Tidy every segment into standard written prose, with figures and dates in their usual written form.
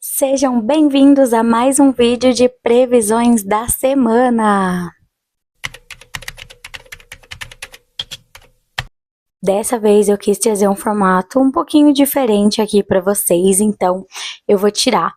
Sejam bem-vindos a mais um vídeo de previsões da semana. Dessa vez eu quis trazer um formato um pouquinho diferente aqui para vocês, então eu vou tirar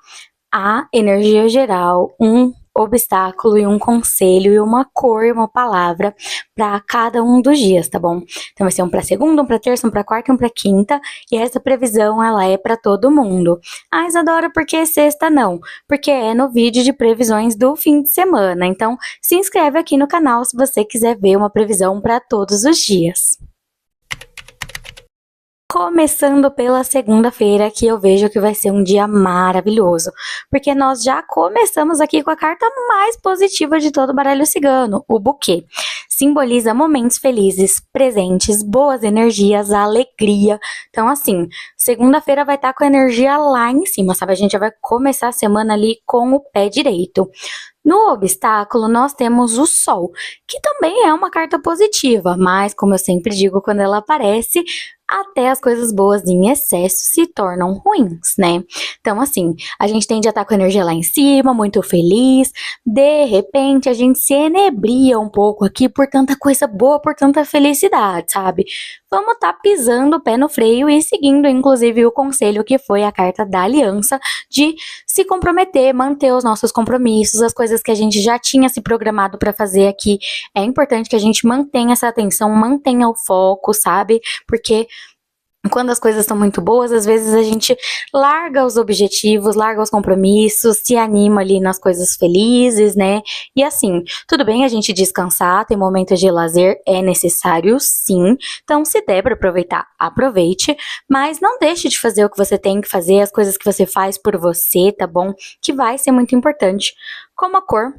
a energia geral, um obstáculo e um conselho e uma cor e uma palavra para cada um dos dias, tá bom? Então vai ser um para segunda, um para terça, um para quarta e um para quinta, e essa previsão ela é para todo mundo. Ah, Isadora, por que sexta não? Porque é no vídeo de previsões do fim de semana. Então se inscreve aqui no canal se você quiser ver uma previsão para todos os dias. Começando pela segunda-feira, que eu vejo que vai ser um dia maravilhoso, porque nós já começamos aqui com a carta mais positiva de todo o baralho cigano, o buquê. Simboliza momentos felizes, presentes, boas energias, alegria. Então, assim, segunda-feira vai estar com a energia lá em cima, sabe? A gente já vai começar a semana ali com o pé direito. No obstáculo, nós temos o Sol, que também é uma carta positiva, mas, como eu sempre digo, quando ela aparece, até as coisas boas em excesso se tornam ruins, né? Então, assim, a gente tende a estar com a energia lá em cima, muito feliz, de repente a gente se enebria um pouco aqui por tanta coisa boa, por tanta felicidade, sabe? Vamos estar pisando o pé no freio e seguindo, inclusive, o conselho que foi a carta da aliança de se comprometer, manter os nossos compromissos, as coisas que a gente já tinha se programado para fazer aqui. É importante que a gente mantenha essa atenção, mantenha o foco, sabe? Porque quando as coisas estão muito boas, às vezes a gente larga os objetivos, larga os compromissos, se anima ali nas coisas felizes, né? E assim, tudo bem a gente descansar, ter momentos de lazer, é necessário sim. Então, se der para aproveitar, aproveite, mas não deixe de fazer o que você tem que fazer, as coisas que você faz por você, tá bom? Que vai ser muito importante. Como a cor,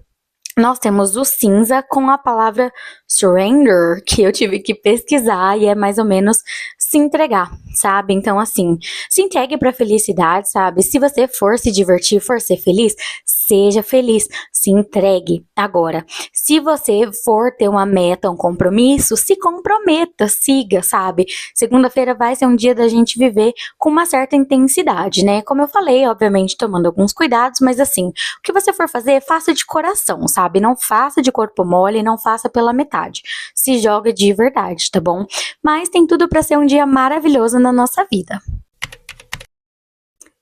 nós temos o cinza com a palavra surrender, que eu tive que pesquisar e é mais ou menos se entregar, sabe? Então, assim, se entregue pra felicidade, sabe? Se você for se divertir, for ser feliz, seja feliz, se entregue. Agora, se você for ter uma meta, um compromisso, se comprometa, siga, sabe? Segunda-feira vai ser um dia da gente viver com uma certa intensidade, né? Como eu falei, obviamente, tomando alguns cuidados, mas assim, o que você for fazer, faça de coração, sabe? Não faça de corpo mole, não faça pela metade. Se joga de verdade, tá bom? Mas tem tudo para ser um dia maravilhoso na nossa vida.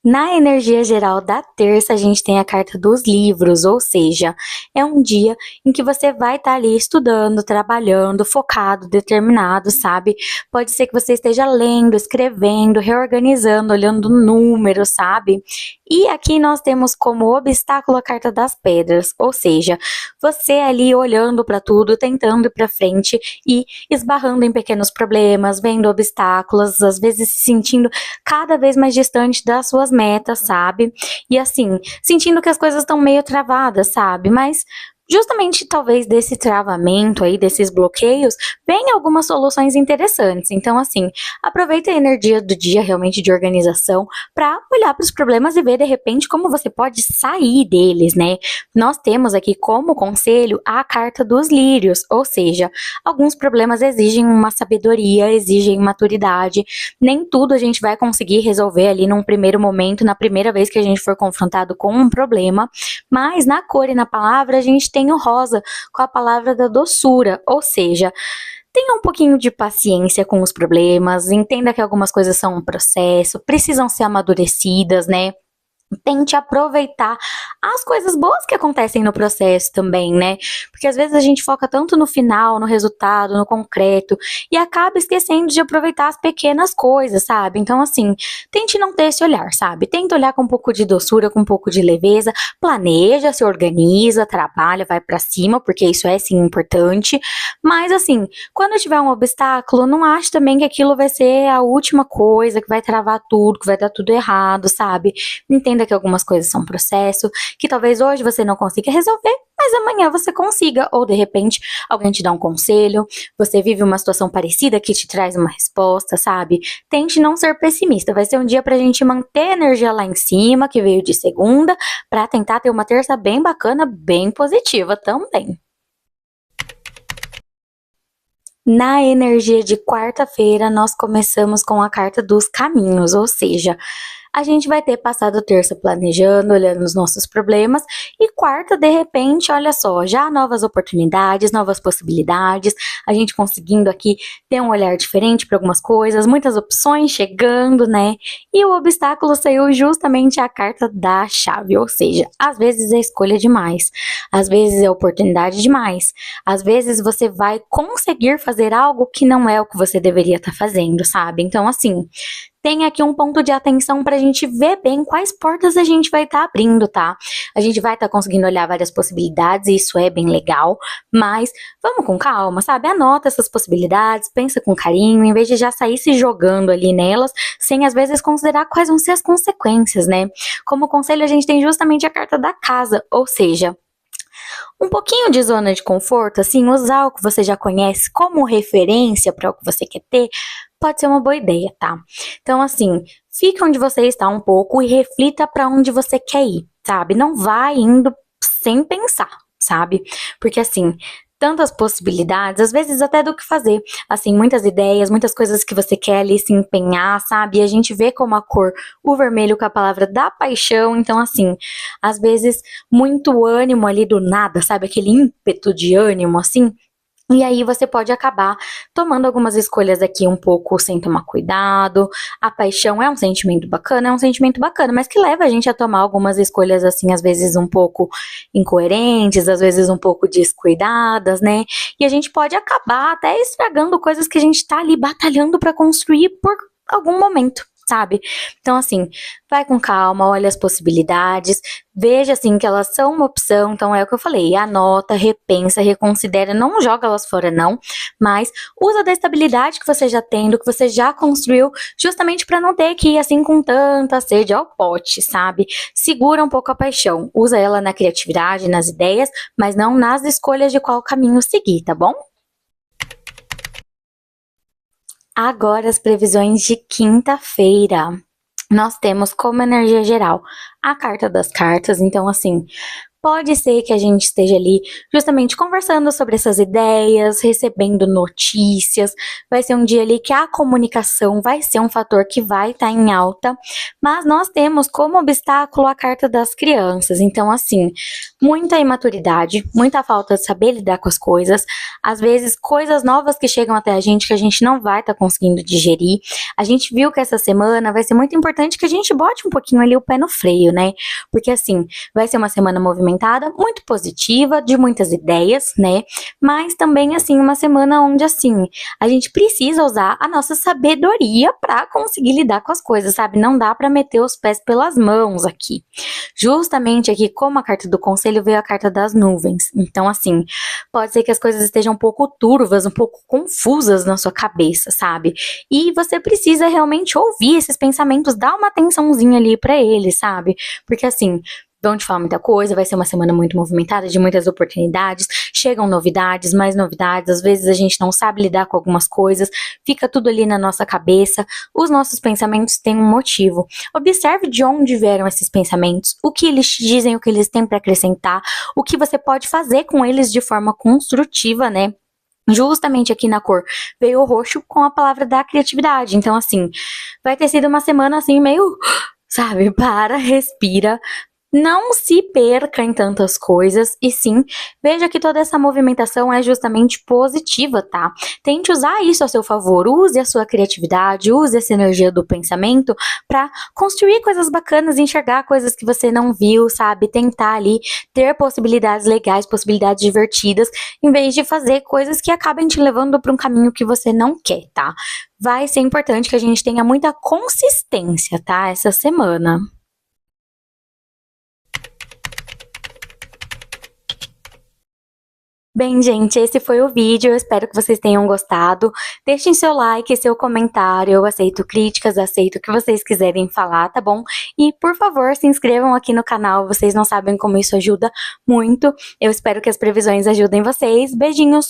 Na energia geral da terça, a gente tem a carta dos livros, ou seja, é um dia em que você vai estar ali estudando, trabalhando, focado, determinado, sabe? Pode ser que você esteja lendo, escrevendo, reorganizando, olhando números, sabe? E aqui nós temos como obstáculo a carta das pedras, ou seja, você ali olhando para tudo, tentando ir para frente e esbarrando em pequenos problemas, vendo obstáculos, às vezes se sentindo cada vez mais distante das suas metas, sabe? E assim, sentindo que as coisas estão meio travadas, sabe? Mas justamente talvez desse travamento aí, desses bloqueios, vem algumas soluções interessantes. Então, assim, aproveita a energia do dia realmente de organização para olhar para os problemas e ver de repente como você pode sair deles, né? Nós temos aqui como conselho a carta dos lírios, ou seja, alguns problemas exigem uma sabedoria, exigem maturidade. Nem tudo a gente vai conseguir resolver ali num primeiro momento, na primeira vez que a gente for confrontado com um problema, mas na cor e na palavra a gente tem o rosa com a palavra da doçura, ou seja, tenha um pouquinho de paciência com os problemas, entenda que algumas coisas são um processo, precisam ser amadurecidas, né? Tente aproveitar as coisas boas que acontecem no processo também, né? Porque às vezes a gente foca tanto no final, no resultado, no concreto, e acaba esquecendo de aproveitar as pequenas coisas, sabe? Então, assim, tente não ter esse olhar, sabe? Tente olhar com um pouco de doçura, com um pouco de leveza, planeja, se organiza, trabalha, vai pra cima, porque isso é sim importante. Mas, assim, quando tiver um obstáculo, não ache também que aquilo vai ser a última coisa, que vai travar tudo, que vai dar tudo errado, sabe? Entenda que algumas coisas são processo, que talvez hoje você não consiga resolver, mas amanhã você consiga, ou de repente alguém te dá um conselho, você vive uma situação parecida que te traz uma resposta, sabe? Tente não ser pessimista, vai ser um dia pra gente manter a energia lá em cima, que veio de segunda, pra tentar ter uma terça bem bacana, bem positiva também. Na energia de quarta-feira, nós começamos com a carta dos caminhos, ou seja, a gente vai ter passado terça planejando, olhando os nossos problemas, e quarta, de repente, olha só, já novas oportunidades, novas possibilidades, a gente conseguindo aqui ter um olhar diferente para algumas coisas, muitas opções chegando, né? E o obstáculo saiu justamente a carta da chave, ou seja, às vezes é escolha demais, às vezes é oportunidade demais, às vezes você vai conseguir fazer algo que não é o que você deveria estar fazendo, sabe? Então, assim, tem aqui um ponto de atenção para a gente ver bem quais portas a gente vai estar abrindo, tá? A gente vai estar conseguindo olhar várias possibilidades, e isso é bem legal, mas vamos com calma, sabe? Anota essas possibilidades, pensa com carinho, em vez de já sair se jogando ali nelas, sem às vezes considerar quais vão ser as consequências, né? Como conselho, a gente tem justamente a carta da casa, ou seja, um pouquinho de zona de conforto, assim, usar o que você já conhece como referência para o que você quer ter, pode ser uma boa ideia, tá? Então, assim, fique onde você está um pouco e reflita para onde você quer ir, sabe? Não vai indo sem pensar, sabe? Porque, assim, tantas possibilidades, às vezes até do que fazer. Assim, muitas ideias, muitas coisas que você quer ali se empenhar, sabe? E a gente vê como a cor, o vermelho com a palavra da paixão. Então, assim, às vezes muito ânimo ali do nada, sabe? Aquele ímpeto de ânimo, assim. E aí você pode acabar tomando algumas escolhas aqui um pouco sem tomar cuidado. A paixão é um sentimento bacana, mas que leva a gente a tomar algumas escolhas assim, às vezes um pouco incoerentes, às vezes um pouco descuidadas, né? E a gente pode acabar até estragando coisas que a gente tá ali batalhando para construir por algum momento, sabe? Então, assim, vai com calma, olha as possibilidades, veja, assim, que elas são uma opção, então é o que eu falei, anota, repensa, reconsidera, não joga elas fora, não, mas usa da estabilidade que você já tem, do que você já construiu, justamente para não ter que ir, assim, com tanta sede ao pote, sabe? Segura um pouco a paixão, usa ela na criatividade, nas ideias, mas não nas escolhas de qual caminho seguir, tá bom? Agora as previsões de quinta-feira. Nós temos como energia geral a carta das cartas, então assim, pode ser que a gente esteja ali justamente conversando sobre essas ideias, recebendo notícias. Vai ser um dia ali que a comunicação vai ser um fator que vai estar em alta, mas nós temos como obstáculo a carta das crianças. Então, assim, muita imaturidade, muita falta de saber lidar com as coisas, às vezes coisas novas que chegam até a gente que a gente não vai estar conseguindo digerir. A gente viu que essa semana vai ser muito importante que a gente bote um pouquinho ali o pé no freio, né? Porque assim, vai ser uma semana movimentada, muito positiva, de muitas ideias, né? Mas também, assim, uma semana onde, assim, a gente precisa usar a nossa sabedoria para conseguir lidar com as coisas, sabe? Não dá para meter os pés pelas mãos aqui. Justamente aqui, como a carta do conselho, veio a carta das nuvens. Então, assim, pode ser que as coisas estejam um pouco turvas, um pouco confusas na sua cabeça, sabe? E você precisa realmente ouvir esses pensamentos, dar uma atençãozinha ali para eles, sabe? Porque, assim, vão te falar muita coisa, vai ser uma semana muito movimentada, de muitas oportunidades, chegam novidades, mais novidades, às vezes a gente não sabe lidar com algumas coisas, fica tudo ali na nossa cabeça, os nossos pensamentos têm um motivo. Observe de onde vieram esses pensamentos, o que eles te dizem, o que eles têm para acrescentar, o que você pode fazer com eles de forma construtiva, né? Justamente aqui na cor veio o roxo com a palavra da criatividade, então assim, vai ter sido uma semana assim meio, sabe, para, respira, não se perca em tantas coisas e sim, veja que toda essa movimentação é justamente positiva, tá? Tente usar isso a seu favor, use a sua criatividade, use essa energia do pensamento para construir coisas bacanas, enxergar coisas que você não viu, sabe? Tentar ali ter possibilidades legais, possibilidades divertidas, em vez de fazer coisas que acabem te levando para um caminho que você não quer, tá? Vai ser importante que a gente tenha muita consistência, tá? Essa semana. Bem, gente, esse foi o vídeo, eu espero que vocês tenham gostado. Deixem seu like, seu comentário, eu aceito críticas, aceito o que vocês quiserem falar, tá bom? E, por favor, se inscrevam aqui no canal, vocês não sabem como isso ajuda muito. Eu espero que as previsões ajudem vocês. Beijinhos!